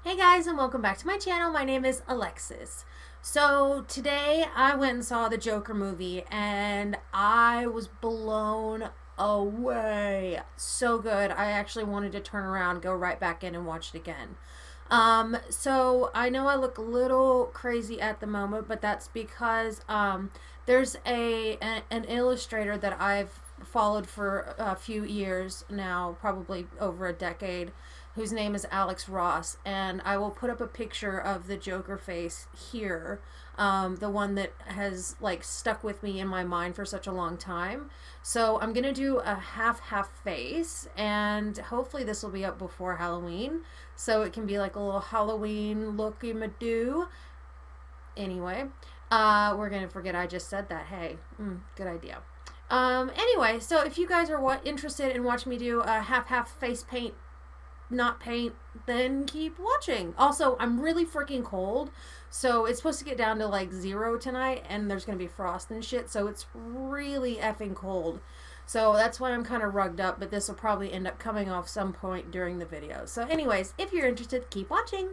Hey guys, and welcome back to my channel. My name is Alexis. So today I went and saw the Joker movie and I was blown away. So good. I actually wanted to turn around, go right back in and watch it again. So I know I look a little crazy at the moment, but that's because there's an illustrator that I've followed for a few years now, probably over a decade, whose name is Alex Ross, and I will put up a picture of the Joker face here, the one that has like stuck with me in my mind for such a long time. So I'm gonna do a half face, and hopefully this will be up before Halloween, so it can be like a little Halloween looky madoo. Anyway, we're gonna forget I just said that. Hey, good idea. Anyway, so if you guys are interested in watching me do a half face paint, not paint, then keep watching. Also, I'm really freaking cold, so it's supposed to get down to like 0 tonight, and there's gonna be frost and shit, so it's really effing cold. So that's why I'm kind of rugged up, but this will probably end up coming off some point during the video. So anyways, if you're interested, keep watching.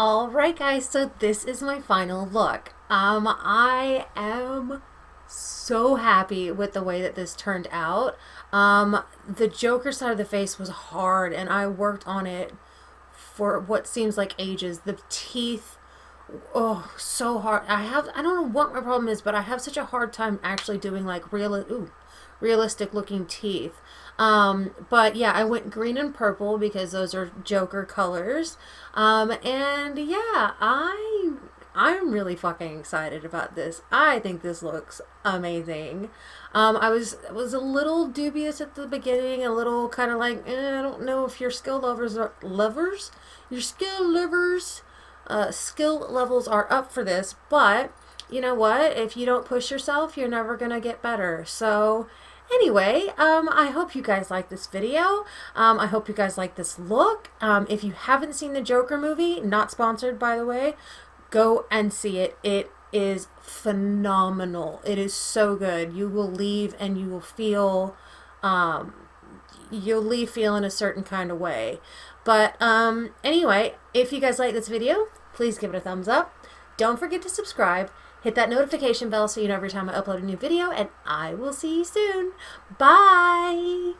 Alright guys, so this is my final look. I am so happy with the way that this turned out. The Joker side of the face was hard and I worked on it for what seems like ages. The teeth, oh, so hard. I don't know what my problem is, but I have such a hard time actually doing like realistic looking teeth. But yeah, I went green and purple because those are Joker colors. And yeah, I'm really fucking excited about this. I think this looks amazing. I was a little dubious at the beginning, a little kind of like, I don't know if your skill levels are up for this, but you know what? If you don't push yourself, you're never gonna get better. So anyway, I hope you guys like this video. I hope you guys like this look. If you haven't seen the Joker movie, not sponsored by the way, go and see it. It is phenomenal. It is so good. You will leave and you will feel, you'll leave feeling a certain kind of way. But anyway, if you guys like this video, please give it a thumbs up. Don't forget to subscribe. Hit that notification bell so you know every time I upload a new video, and I will see you soon. Bye!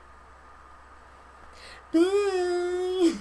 Bye!